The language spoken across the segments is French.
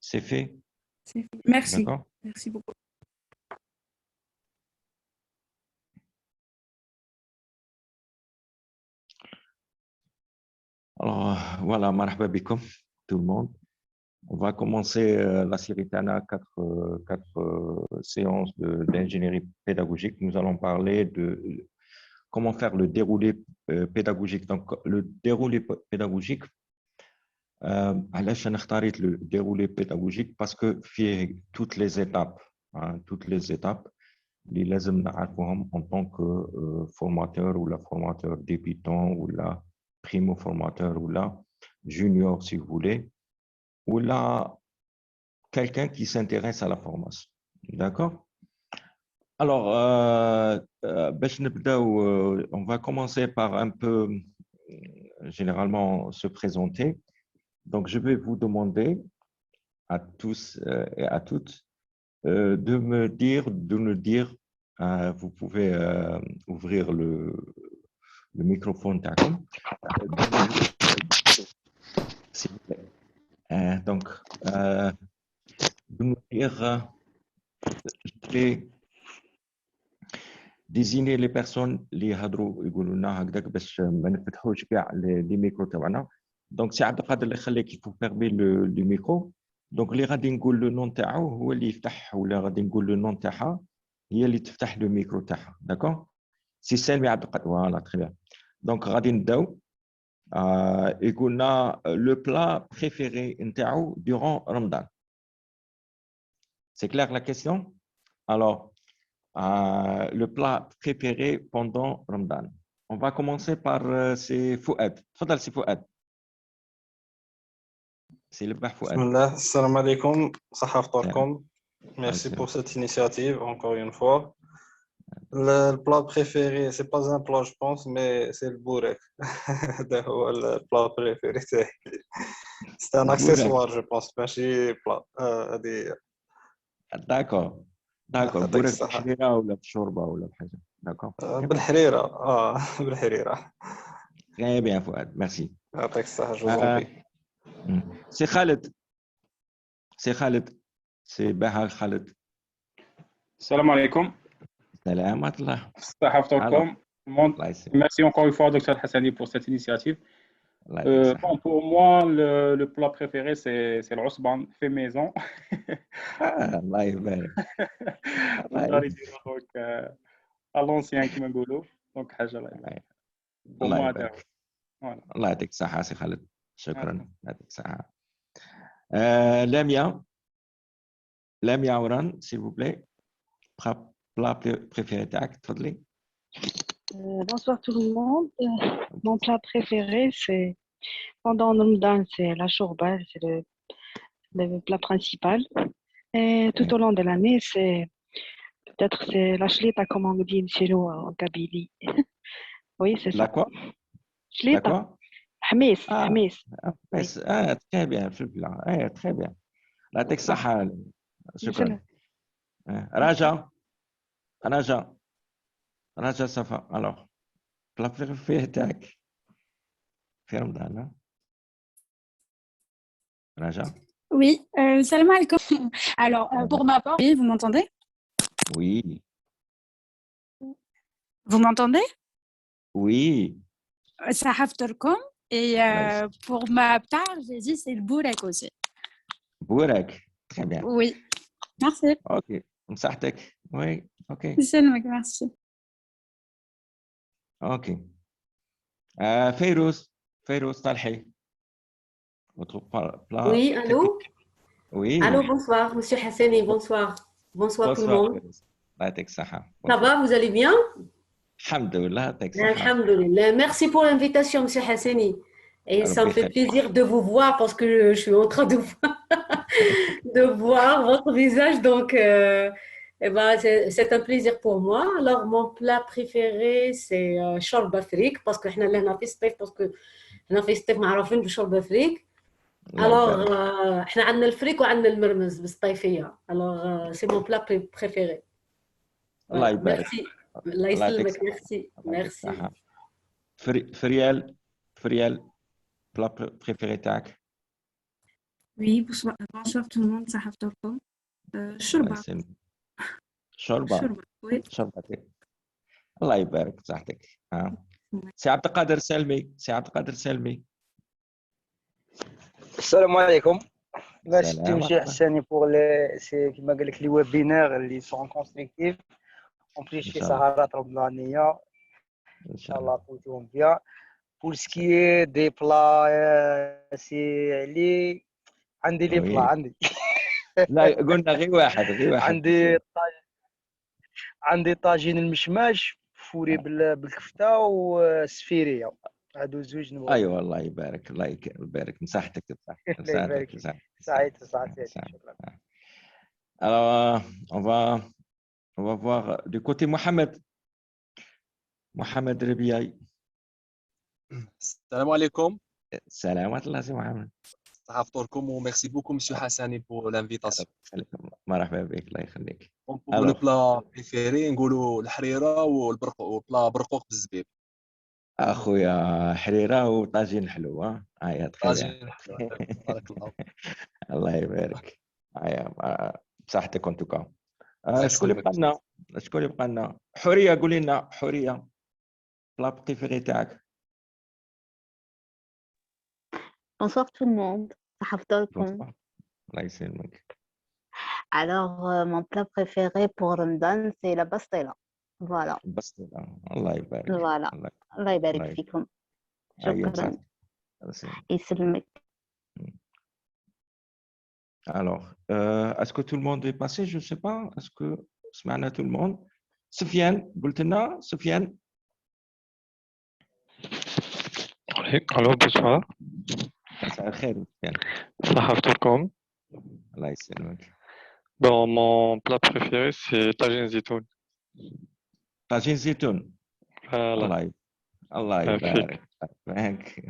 C'est fait. Merci. D'accord. Merci beaucoup. Alors, voilà, marhaba bikum, tout le monde. On va commencer la série Tana, quatre séances d'ingénierie pédagogique. Nous allons parler de comment faire le déroulé pédagogique. Donc, le déroulé pédagogique, علاش أنا اختاريت le déroulé pédagogique parce que فيه toutes les étapes, hein, toutes les étapes اللي لازم نعرفوهم en tant que formateur ou la formateur débutant ou la primo formateur ou la junior si vous voulez ou la quelqu'un qui s'intéresse à la formation. D'accord? Alors, باش نبداو, on va commencer par un peu généralement se présenter. Donc, je vais vous demander à tous et à toutes de nous dire, vous pouvez ouvrir le microphone, d'accord? S'il vous plaît. Donc, de nous dire, je vais désigner les personnes اللي يهضروا يقولوا لنا هكذاك باش ما نفتحوش كاع لي ميكرو تاعنا. دونك سي عبد القادر اللي يخليك يفو فيرمي لو ميكرو. دونك اللي غادي نقول لو نون تاعو هو اللي يفتح, ولا غادي نقول لو نون تاعها هي اللي تفتح لو ميكرو تاعها. داكور سي سالمي عبد القادر. فوالا تري بيان. دونك غادي نبداو. يقولنا لو بلا بريفيري نتاعو دورون رمضان. سي كلير لا كيسيون. الوغ le plat préféré pendant Ramadan. On va commencer par c'est Fouad. تفضل سي فؤاد. C'est le Fouad. Bismillah, assalamu alaikum, صحة فطوركم. Merci pour cette initiative, encore une fois. Le plat préféré, c'est pas un plat, je pense, mais c'est le bourek. Le plat préféré, c'est un accessoire, je pense, ماشي plat. D'accord. D'accord. bourek بالحريرة ولا بشوربة ولا بحاجة. D'accord. بالحريرة. بالحريرة. Très bien Fouad, merci. يعطيك الصحة, je vous en prie. C'est Khaled. C'est Khaled. C'est Bahar Khaled. Salam alaikum. Salam alaikum. Merci encore une fois, Dr Hassani, pour cette initiative. Bon, pour moi, le plat préféré, c'est l'osban fait maison. Allah يبارك. Donc, à l'ancien qui m'a goulot. Donc, pour moi, voilà. الله يعطيك الصحة سي خالد. شكرا. يعطيك الصحة. لميا وران s'il vous plaît. Plat préféré تاعك تفضلي. Bonsoir tout le monde. Mon plat préféré, c'est pendant Ramadan, c'est la chourba, c'est le plat principal. Et tout au long de l'année, c'est peut-être c'est la chlita, comme on dit chez nous en Kabylie. Oui, c'est ça. La quoi? Chlita. Hamis. Hamis. Très bien, très bien. La Texaha. شكرا. Raja Safa. Alors, plat préféré تاعك في رمضان. Raja? Oui, salam alaikum. Alors, pour ma part, oui, vous m'entendez? Oui. Vous m'entendez? Oui. Sahaf Turkom. Et pour ma part, j'ai dit c'est le bourek aussi. Bourek, très bien. Oui, merci. Ok, Msahtek. Oui, ok. Merci. Ok. Fayrouz Talhi. Votre plat. Oui, allô? Oui. Allô, bonsoir, monsieur Hassani, bonsoir. Bonsoir tout le monde. Ça va, vous allez bien? Alhamdulillah. Alhamdulillah. Merci pour l'invitation, monsieur Hassani. Et ça me fait plaisir de vous voir parce que je suis en train de voir votre visage. Donc, c'est un plaisir pour moi. Alors, mon plat préféré, c'est shorba frik parce que nous avons fait parce que nous avons fait معروفين بالشوربة فريك. Alors, احنا عندنا الفريك وعندنا المرمز بالصيفية. Alors, c'est mon plat préféré. الله يبارك. Merci. الله يسلمك. Merci. فريال plat préféré تاعك. Oui, bonsoir, bonsoir tout le monde, ça va الله شوربة يسلمك. شوربة. شوربة oui. شوربة. الله يبارك في صحتك. سي عبد القادر سلمي. سي عبد القادر سلمي. السلام عليكم. ماشي سلام تمشي حساني بوغ لي سي كيما قال لك لي ويبينار اللي سون كونستركتيف اون بليس شي سهرات رمضانيه ان شاء الله قوتهم فيها بول سكي دي بلا سي علي عندي لي بلا عندي لا قلنا غير واحد عندي طاجين المشماش فوري بالكفته والسفيريه هادو زوج نبغي. ايوه الله يبارك الله يبارك مساحتك الله يبارك سعيد شكرا. Alors on va voir du côté Mohamed Rebiaï. Salam alaikum. Salam alaikum Mohamed. Merci beaucoup Monsieur Hassani pour l'invitation. مرحبا بك الله يخليك. Le plat préféré نقولوا الحريرة والبلا برقوق بالزبيب. اخويا حريره وطاجين حلو ها طاجين حلو بارك الله. الله يبارك. بصحتك ان توكا. شكون اللي بقى لنا حوريه قولي لنا حوريه بلا بريفيري تاعك. Bonsoir tout le monde. الله يسلمك. Alors, mon plat préféré pour Ramadan, c'est la pastela. Voilà. بستيلا الله يبارك. Voilà. الله يبارك فيكم. شكرا. يسلمك. Alors, est-ce que tout le monde est passé? Je ne sais pas. Est-ce que سمعنا tout le monde? سفيان قلت لنا سفيان. الو بونسوار. مساء الخير سفيان. صحفتكم. الله يسلمك. Bon, mon plat préféré, c'est tagine zitoun. طاجين زيتون. Voilà. الله يبارك فيك.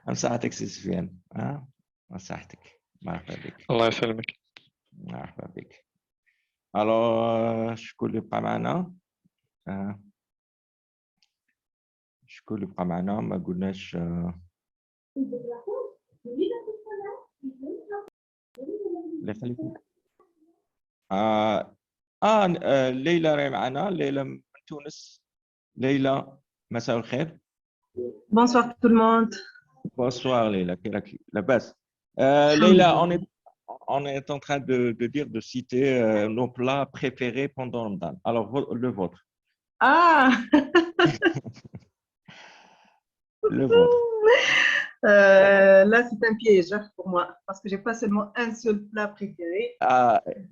مساحتك سي سفيان. مساحتك. مرحبا بك. الله يسلمك. مرحبا بك. الو شكون اللي بقى معنا؟ شكون اللي بقى معنا؟ ما قلناش. اللي خليكم. ليلى راهي معنا. ليلى من تونس. ليلى مساء الخير. Bonsoir tout le monde. Bonsoir Leila, لاباس. Leila, on est en train de dire, de citer nos plats préférés pendant Ramadan. Alors, le vôtre. Ah. Le vôtre. Là, c'est un piège pour moi, parce que je n'ai pas seulement un seul plat préféré.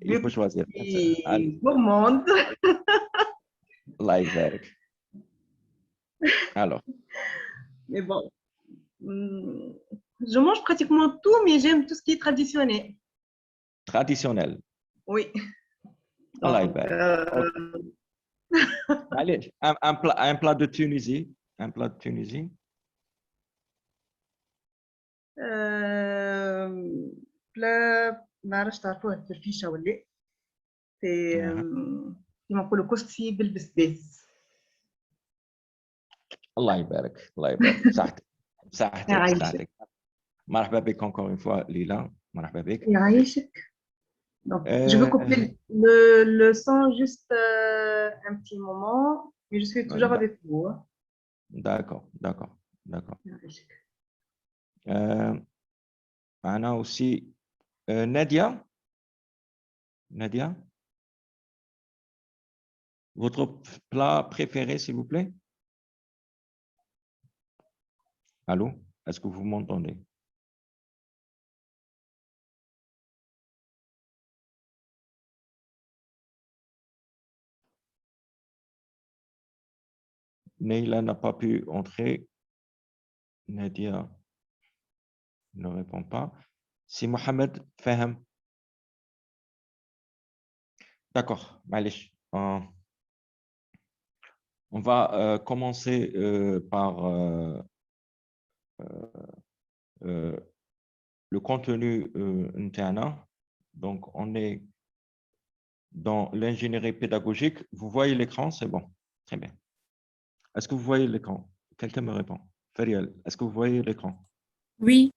Il faut choisir. Gourmande. Allah يبارك. Alors. Mais bon, je mange pratiquement tout, mais j'aime tout ce qui est traditionnel. Traditionnel. Oui. Allah يبارك. Allez, un plat de Tunisie. Un plat de Tunisie. plat ما عرفتش تعرفوه الفرفيشه ولا كيما نقولوا كسكسي بالبسباس. الله يبارك الله يبارك. صحتك. مرحبا بك encore une fois Lila. مرحبا بك. يعيشك. Donc, je veux couper le son juste un petit moment, mais je suis toujours avec vous. D'accord. معنا aussi Nadia. Votre plat préféré, s'il vous plaît? Allô? Est-ce que vous m'entendez? Neila n'a pas pu entrer. Nadia ne répond pas. Si Mohamed Fahem. D'accord, معليش. On va commencer par le contenu interne. Donc, on est dans l'ingénierie pédagogique. Vous voyez l'écran, c'est bon. Très bien. Est-ce que vous voyez l'écran? Quelqu'un me répond. Feriel, est-ce que vous voyez l'écran? Oui.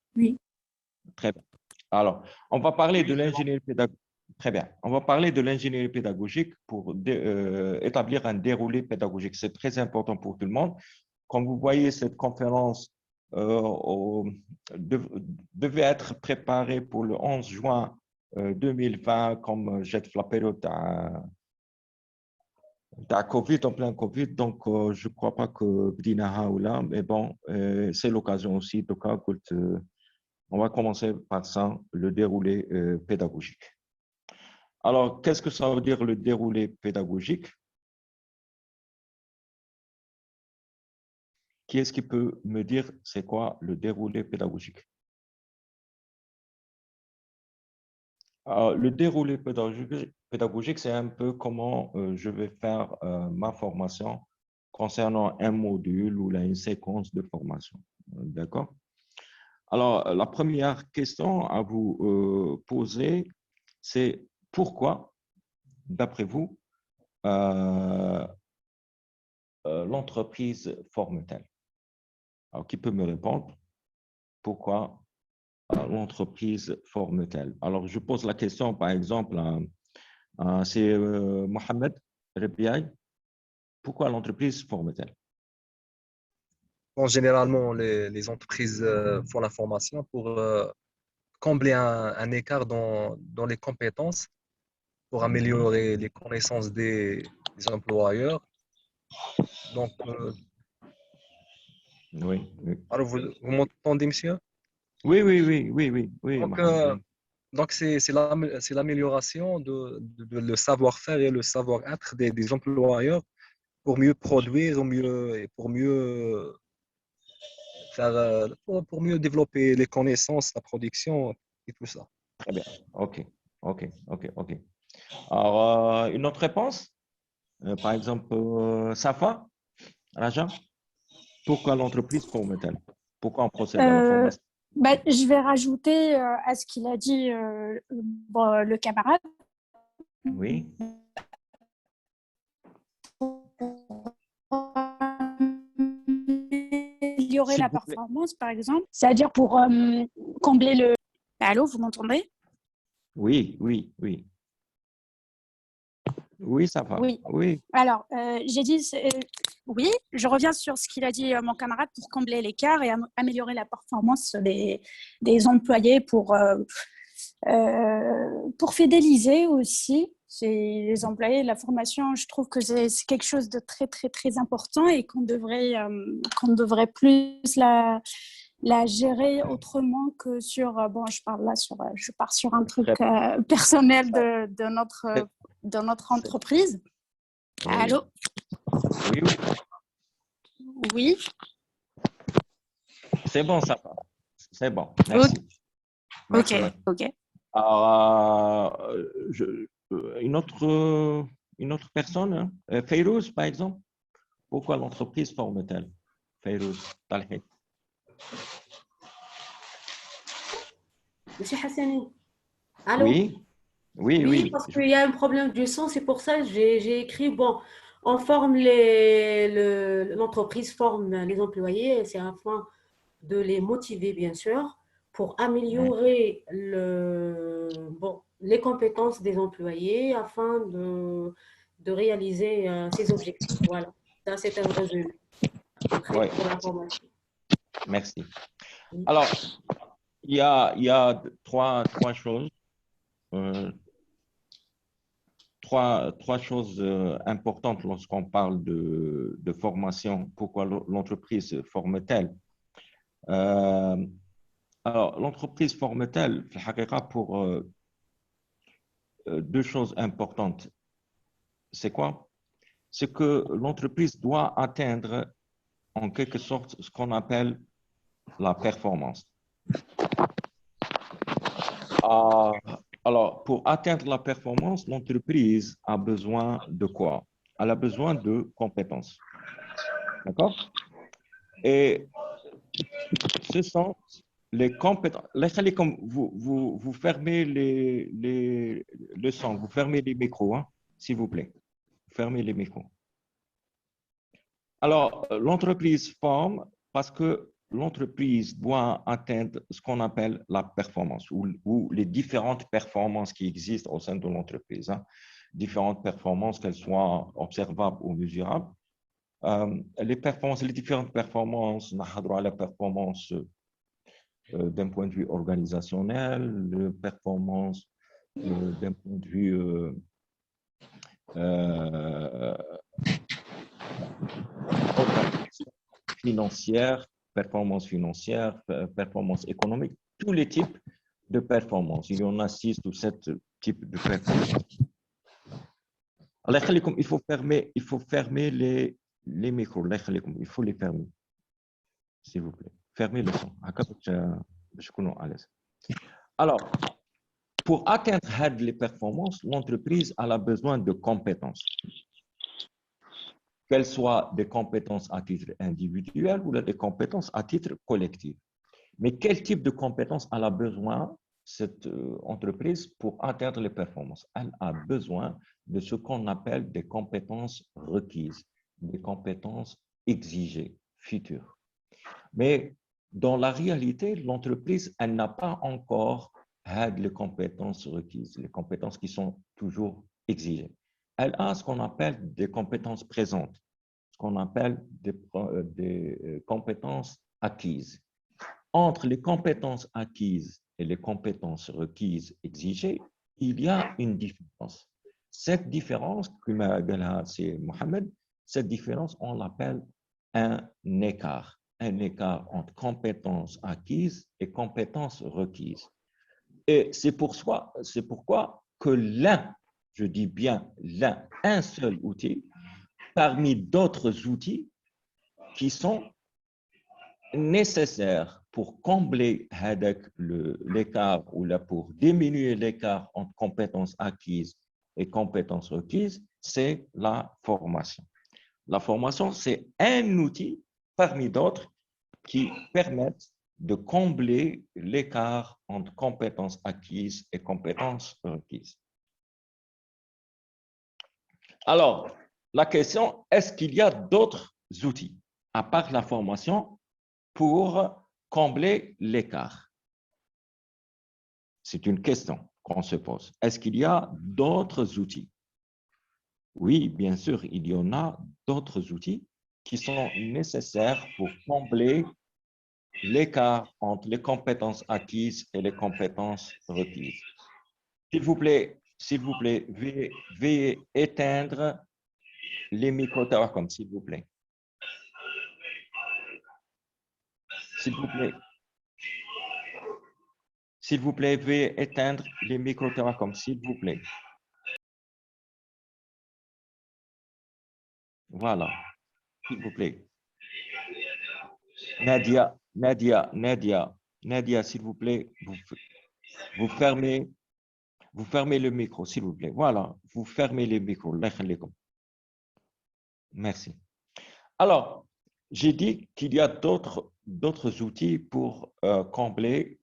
Très bien. Alors, on va parler de l'ingénierie pédagogique. Très bien. On va parler de l'ingénierie pédagogique pour établir un déroulé pédagogique. C'est très important pour tout le monde. Comme vous voyez, cette conférence devait être préparée pour le 11 juin 2020, comme j'ai la période de Covid, en plein Covid. Donc, je ne crois pas que Bdinaha ou là, mais bon, c'est l'occasion aussi. Donc, on va commencer par ça, le déroulé pédagogique. Alors, qu'est-ce que ça veut dire le déroulé pédagogique? Qui est-ce qui peut me dire c'est quoi le déroulé pédagogique? Alors, le déroulé pédagogique, c'est un peu comment je vais faire ma formation concernant un module ou une séquence de formation. D'accord? Alors, la première question à vous poser, c'est pourquoi, d'après vous, l'entreprise forme-t-elle? Alors, qui peut me répondre? Pourquoi l'entreprise forme-t-elle? Alors, je pose la question, par exemple, c'est Mohamed Rebiaï. Pourquoi l'entreprise forme-t-elle? Bon, généralement, les entreprises font la formation pour combler un écart dans les compétences, pour améliorer les connaissances des employeurs. Donc, oui. Alors, vous m'entendez, monsieur? Oui. Donc, c'est l'amélioration de le savoir-faire et le savoir-être des employeurs pour mieux produire, pour mieux faire, pour mieux développer les connaissances, la production et tout ça. Très bien. OK. Alors, une autre réponse? Par exemple, Safa, Raja, pourquoi l'entreprise forme-t-elle? Pourquoi on procède à la formation? Je vais rajouter à ce qu'il a dit le camarade. Oui. Améliorer la performance, par exemple, c'est-à-dire pour combler le... Allô, vous m'entendez? Oui. Oui, ça va. Oui. Alors, j'ai dit, oui, je reviens sur ce qu'il a dit mon camarade pour combler l'écart et améliorer la performance des employés pour fidéliser aussi les employés. La formation, je trouve que c'est quelque chose de très, très, très important et qu'on devrait plus la gérer autrement que sur, je pars sur un truc personnel de notre entreprise. Oui. Allô? Oui. C'est bon, ça va. C'est bon. Merci. OK. Alors, une autre personne, Fayrouz, par exemple, pourquoi l'entreprise forme-t-elle? Fayrouz, Talhit. Monsieur Hassani. Allô? Oui. Parce qu'il y a un problème du son, c'est pour ça que j'ai écrit, bon, on forme l'entreprise forme les employés, c'est afin de les motiver, bien sûr, pour améliorer les compétences des employés afin de réaliser ces objectifs. Voilà, ça c'est un résumé. Après, pour la formation. Merci. Alors, il y a trois choses. Trois choses importantes lorsqu'on parle de formation. Pourquoi l'entreprise forme-t-elle? Alors, l'entreprise forme-t-elle pour deux choses importantes. C'est quoi? C'est que l'entreprise doit atteindre en quelque sorte ce qu'on appelle la performance. Alors, pour atteindre la performance, l'entreprise a besoin de quoi? Elle a besoin de compétences. D'accord? Et ce sont les compétences. Comme vous fermez le son, vous fermez les micros, hein, s'il vous plaît. Fermez les micros. Alors, l'entreprise forme parce que l'entreprise doit atteindre ce qu'on appelle la performance ou les différentes performances qui existent au sein de l'entreprise. Différentes performances, qu'elles soient observables ou mesurables. Les différentes performances, on a la performance d'un point de vue organisationnel, la performance d'un point de vue financière, performance financière, performance économique, tous les types de performance. Il y en a 6 ou 7 types de performance. Allah khalikum, il faut fermer les micros. Allah khalikum, il faut les fermer. S'il vous plaît. Fermez le son. Je suis à l'aise. Alors, pour atteindre les performances, l'entreprise a besoin de compétences. Qu'elles soient des compétences à titre individuel ou des compétences à titre collectif. Mais quel type de compétences elle a besoin, cette entreprise, pour atteindre les performances? Elle a besoin de ce qu'on appelle des compétences requises, des compétences exigées, futures. Mais dans la réalité, l'entreprise, elle n'a pas encore les compétences requises, les compétences qui sont toujours exigées. Elle a ce qu'on appelle des compétences présentes, ce qu'on appelle des compétences acquises. Entre les compétences acquises et les compétences requises exigées, il y a une différence. Cette différence, c'est Mohamed, cette différence, on l'appelle un écart entre compétences acquises et compétences requises. Et c'est pourquoi que l'un, je dis bien l'un, un seul outil, parmi d'autres outils qui sont nécessaires pour combler l'écart ou pour diminuer l'écart entre compétences acquises et compétences requises, c'est la formation. La formation, c'est un outil parmi d'autres qui permettent de combler l'écart entre compétences acquises et compétences requises. Alors, la question, est-ce qu'il y a d'autres outils, à part la formation, pour combler l'écart? C'est une question qu'on se pose. Est-ce qu'il y a d'autres outils? Oui, bien sûr, il y en a d'autres outils qui sont nécessaires pour combler l'écart entre les compétences acquises et les compétences requises. S'il vous plaît, veuillez éteindre les micro-télécoms, s'il vous plaît. S'il vous plaît. S'il vous plaît, veuillez éteindre les micro-télécoms, s'il vous plaît. Voilà, s'il vous plaît. Nadia, s'il vous plaît, vous fermez le micro, s'il vous plaît. Voilà, vous fermez les micros. Merci. Alors, j'ai dit qu'il y a d'autres outils pour combler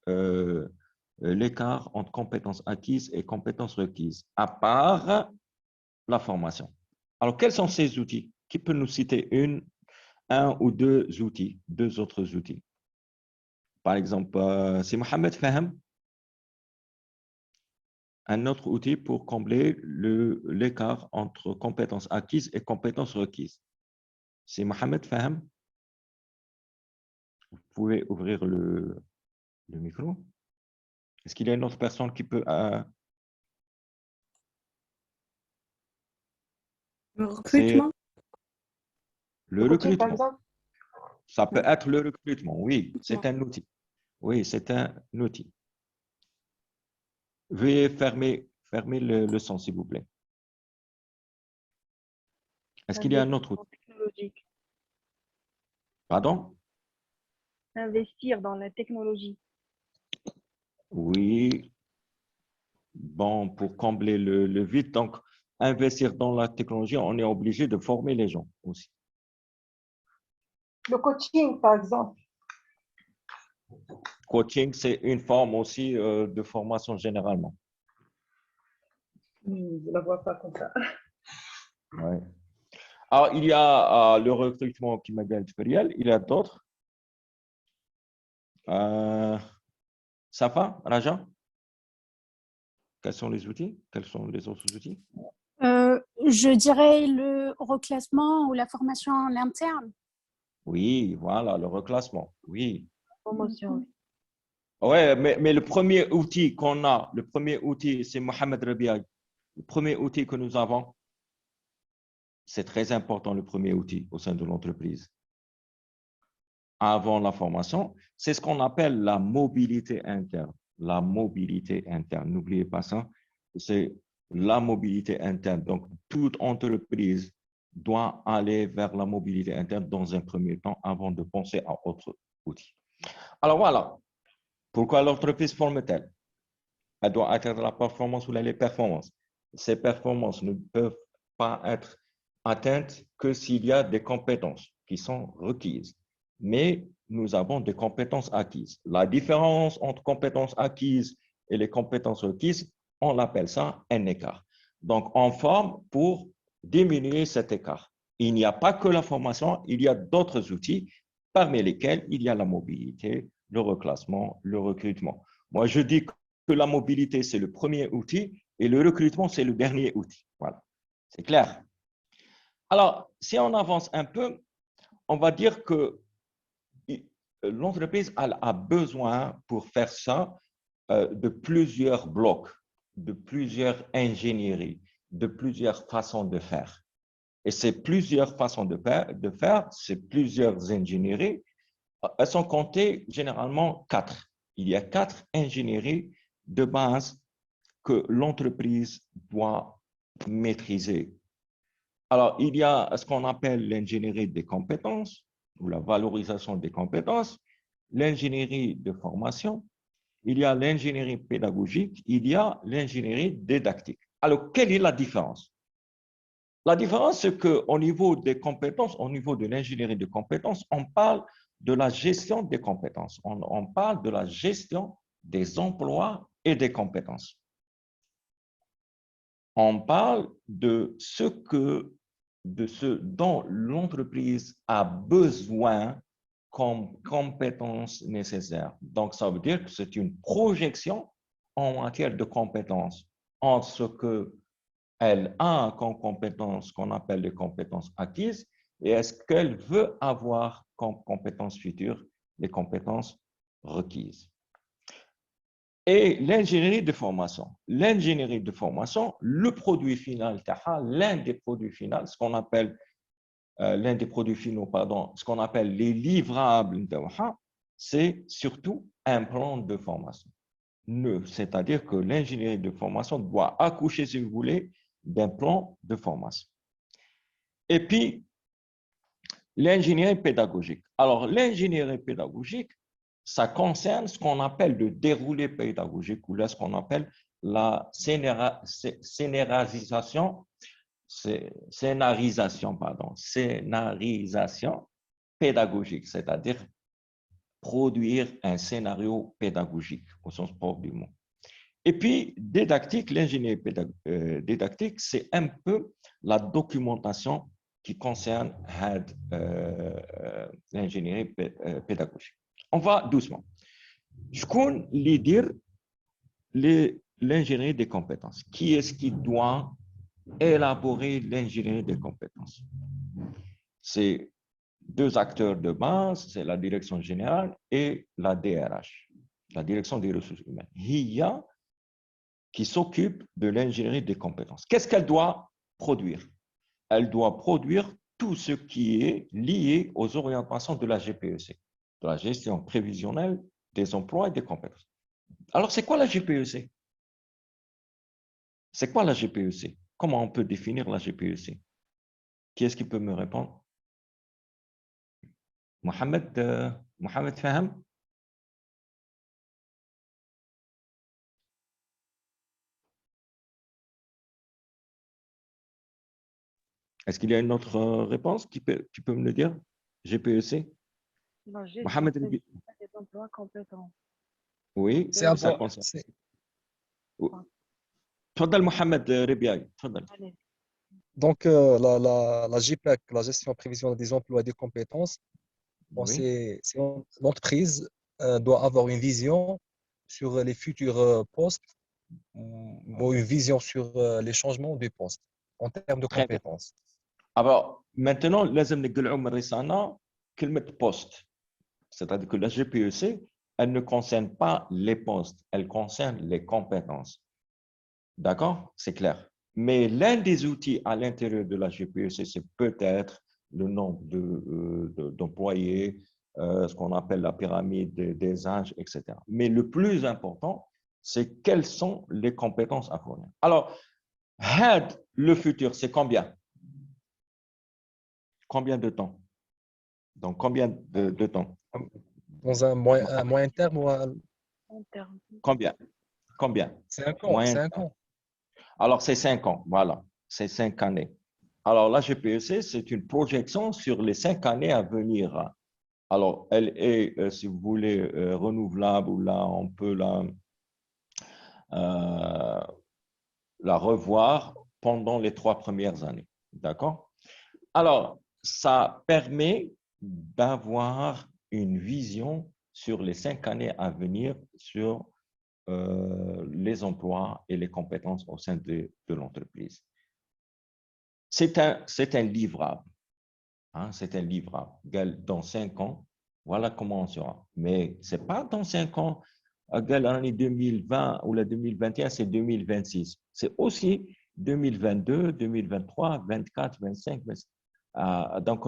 l'écart entre compétences acquises et compétences requises, à part la formation. Alors, quels sont ces outils? Qui peut nous citer un ou deux autres outils? Par exemple, c'est Mohamed Fahem. Un autre outil pour combler l'écart entre compétences acquises et compétences requises. C'est Mohamed Fahem. Vous pouvez ouvrir le micro. Est-ce qu'il y a une autre personne qui peut... Le recrutement? Le recrutement. Ça peut être le recrutement, oui, c'est un outil. Oui, c'est un outil. Veuillez fermer le son, s'il vous plaît. Est-ce qu'il y a un autre outil? Pardon? Investir dans la technologie. Oui. Bon, pour combler le vide, donc, investir dans la technologie, on est obligé de former les gens aussi. Le coaching, par exemple. Coaching, c'est une forme aussi de formation généralement. Je ne la vois pas comme ça. Ouais. Alors, il y a le recrutement qui m'a dit, il y a d'autres. Ça va, Raja? Quels sont les outils? Quels sont les autres outils? Je dirais le reclassement ou la formation en interne. Oui, voilà, le reclassement. Oui. Promotion. Ouais, mais le premier outil qu'on a, le premier outil, c'est Mohamed Rabiaï. Le premier outil que nous avons, c'est très important, le premier outil au sein de l'entreprise. Avant la formation, c'est ce qu'on appelle la mobilité interne. La mobilité interne, n'oubliez pas ça, c'est la mobilité interne. Donc, toute entreprise doit aller vers la mobilité interne dans un premier temps avant de penser à autre outil. Alors voilà, pourquoi l'entreprise forme-t-elle? Elle doit atteindre la performance ou les performances. Ces performances ne peuvent pas être atteintes que s'il y a des compétences qui sont requises. Mais nous avons des compétences acquises. La différence entre compétences acquises et les compétences requises, on l'appelle ça un écart. Donc, on forme pour diminuer cet écart. Il n'y a pas que la formation, il y a d'autres outils, parmi lesquels il y a la mobilité, le reclassement, le recrutement. Moi, je dis que la mobilité, c'est le premier outil et le recrutement, c'est le dernier outil. Voilà, c'est clair. Alors, si on avance un peu, on va dire que l'entreprise a besoin pour faire ça de plusieurs blocs, de plusieurs ingénieries, de plusieurs façons de faire. Et ces plusieurs façons de faire, ces plusieurs ingénieries, elles sont comptées généralement 4. Il y a 4 ingénieries de base que l'entreprise doit maîtriser. Alors, il y a ce qu'on appelle l'ingénierie des compétences ou la valorisation des compétences, l'ingénierie de formation, il y a l'ingénierie pédagogique, il y a l'ingénierie didactique. Alors, quelle est la différence? La différence, c'est qu'au niveau des compétences, au niveau de l'ingénierie de compétences, on parle de la gestion des compétences. On parle de la gestion des emplois et des compétences. On parle de ce dont l'entreprise a besoin comme compétences nécessaires. Donc, ça veut dire que c'est une projection en matière de compétences entre ce qu'elle a comme compétences qu'on appelle les compétences acquises et est-ce qu'elle veut avoir comme compétences futures les compétences requises. Et l'ingénierie de formation. L'ingénierie de formation, le produit final, l'un des produits finaux, ce qu'on appelle l'un des produits finaux, pardon, ce qu'on appelle les livrables, c'est surtout un plan de formation. C'est-à-dire que l'ingénierie de formation doit accoucher, si vous voulez, d'un plan de formation. Et puis, l'ingénierie pédagogique. Alors, l'ingénierie pédagogique, ça concerne ce qu'on appelle le déroulé pédagogique ou là, ce qu'on appelle la scénarisation pédagogique, c'est-à-dire produire un scénario pédagogique au sens propre du mot. Et puis, didactique, l'ingénierie didactique, c'est un peu la documentation qui concerne l'ingénierie pédagogique. On va doucement. Je connais l'ingénierie des compétences. Qui est-ce qui doit élaborer l'ingénierie des compétences? C'est 2 acteurs de base, c'est la direction générale et la DRH, la direction des ressources humaines. HIA qui s'occupe de l'ingénierie des compétences. Qu'est-ce qu'elle doit produire? Elle doit produire tout ce qui est lié aux orientations de la GPEC, de la gestion prévisionnelle des emplois et des compétences. Alors, c'est quoi la GPEC? C'est quoi la GPEC? Comment on peut définir la GPEC? Qui est-ce qui peut me répondre? Mohamed Faham? Est-ce qu'il y a une autre réponse? Tu peux me le dire? GPEC? Non, j'ai Mohamed des emplois compétents. Oui, c'est un ça peu. concerne. تفضل محمد ربيعي تفضل. Donc, la GPEC, la gestion prévisionnelle des emplois et des compétences, bon, Oui. c'est l'entreprise doit avoir une vision sur les futurs postes ou une vision sur les changements des postes en termes de Très bien. compétences. Alors, maintenant, لازم نقلعوا من رسالة كلمة poste. C'est-à-dire que la GPEC, elle ne concerne pas les postes, elle concerne les compétences. D'accord? C'est clair. Mais l'un des outils à l'intérieur de la GPEC, c'est peut-être le nombre d'employés, ce qu'on appelle la pyramide des âges, etc. Mais le plus important, c'est quelles sont les compétences à fournir. Alors, le futur, c'est combien? Combien de temps? Donc, combien de temps? Dans un moyen terme ou un long terme. Combien? Combien? 5 ans. Moyen 5 terme. ans. Alors, c'est 5 ans, voilà. C'est 5 années. Alors, la GPEC, c'est une projection sur les 5 années à venir. Alors, elle est, si vous voulez, renouvelable, ou là, on peut la revoir pendant les 3 premières années. D'accord? Alors, ça permet d'avoir une vision sur les 5 années à venir sur les emplois et les compétences au sein de l'entreprise. C'est un livrable. Hein, c'est un livrable. Dans 5 ans, voilà comment on sera. Mais ce n'est pas dans 5 ans, l'année 2020 ou la 2021, c'est 2026. C'est aussi 2022, 2023, 24, 25, 26. Donc,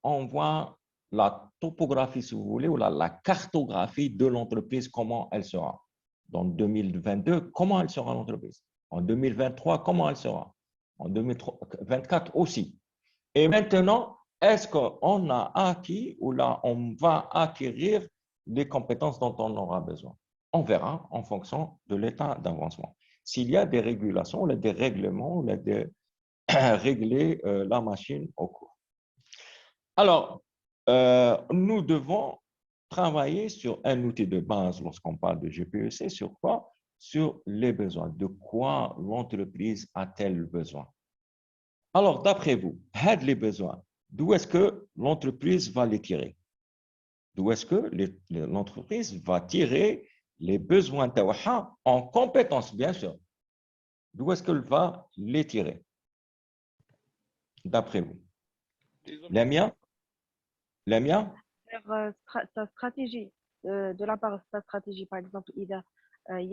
on voit la topographie, si vous voulez, ou la cartographie de l'entreprise, comment elle sera. Dans 2022, comment elle sera l'entreprise. En 2023, comment elle sera. En 2024 aussi. Et maintenant, est-ce qu'on a acquis ou là, on va acquérir les compétences dont on aura besoin? On verra en fonction de l'état d'avancement. S'il y a des régulations, ou des règlements, ou des régler la machine au cours. Alors, nous devons travailler sur un outil de base lorsqu'on parle de GPEC. Sur quoi? Sur les besoins. De quoi l'entreprise a-t-elle besoin? Alors, d'après vous, les besoins, d'où est-ce que l'entreprise va les tirer? D'où est-ce que l'entreprise va tirer les besoins en compétences, bien sûr? D'où est-ce qu'elle va les tirer? D'après vous? Lamia? Sa stratégie, de la part de sa stratégie, par exemple, il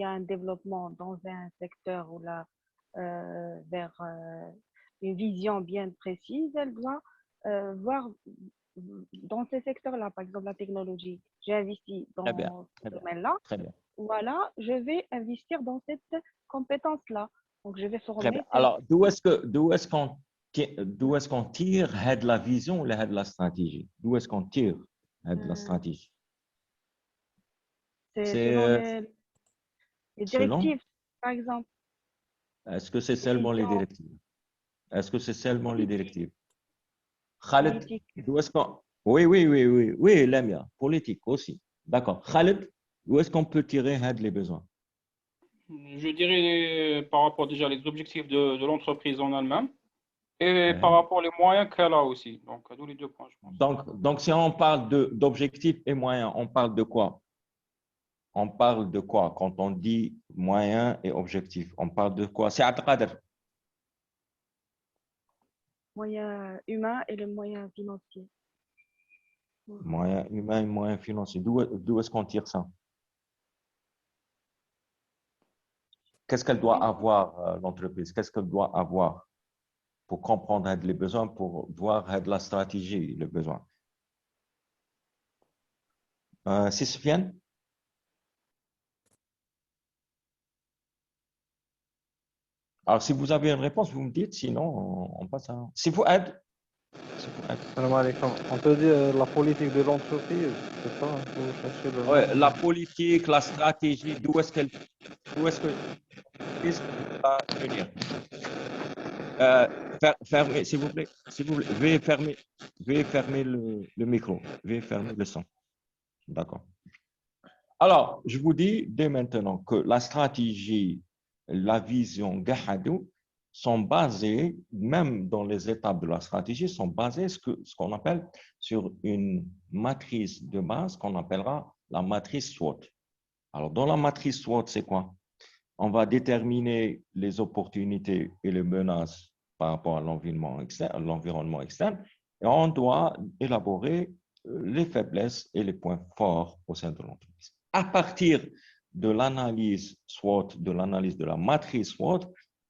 y a un développement dans un secteur ou là, vers une vision bien précise, elle doit voir dans ces secteurs-là, par exemple la technologie, j'ai investi dans ce domaine-là, voilà, je vais investir dans cette compétence-là. Donc, je vais former. Alors, d'où est-ce qu'on tire de la vision ou de la stratégie? D'où est-ce qu'on tire de la stratégie? C'est selon les directives, par exemple. Est-ce que c'est seulement les directives? Est-ce que c'est seulement les directives? Khaled, d'où est-ce qu'on... Oui, Lamia, politique aussi. D'accord. Khaled, où est-ce qu'on peut tirer les besoins? Je dirais par rapport déjà les objectifs de l'entreprise en elle-même et par rapport aux moyens qu'elle a aussi. Donc, à tous les 2 points, je pense. Donc si on parle d'objectifs et moyens, on parle de quoi? On parle de quoi quand on dit moyens et objectifs? On parle de quoi? C'est Abdelkader. Moyens humains et le moyen financier. Moyens humains et moyens financiers. D'où est-ce qu'on tire ça? Qu'est-ce qu'elle doit avoir, l'entreprise? Qu'est-ce qu'elle doit avoir pour comprendre les besoins, pour voir la stratégie, le besoin? C'est Sofiane? Alors, si vous avez une réponse, vous me dites, sinon, on passe à... Si vous aidez. On peut dire la politique de l'entreprise, c'est ça? Oui, la politique, la stratégie, d'où est-ce que va venir? Fermez, s'il vous plaît. Veuillez fermer le micro. Veuillez fermer le son. D'accord. Alors, je vous dis dès maintenant que la stratégie, la vision Gahadou, sont basées, même dans les étapes de la stratégie, sont basées ce qu'on appelle sur une matrice de base qu'on appellera la matrice SWOT. Alors, dans la matrice SWOT, c'est quoi? On va déterminer les opportunités et les menaces par rapport à l'environnement externe, et on doit élaborer les faiblesses et les points forts au sein de l'entreprise. À partir de l'analyse SWOT, de l'analyse de la matrice SWOT,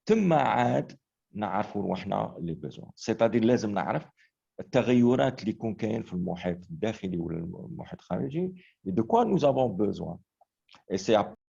ثم عاد نعرفوا روحنا les besoins. C'est-à-dire لازم نعرف التغيرات اللي يكون كاين في المحيط الداخلي ولا المحيط الخارجي et de quoi nous avons besoin. Et c'est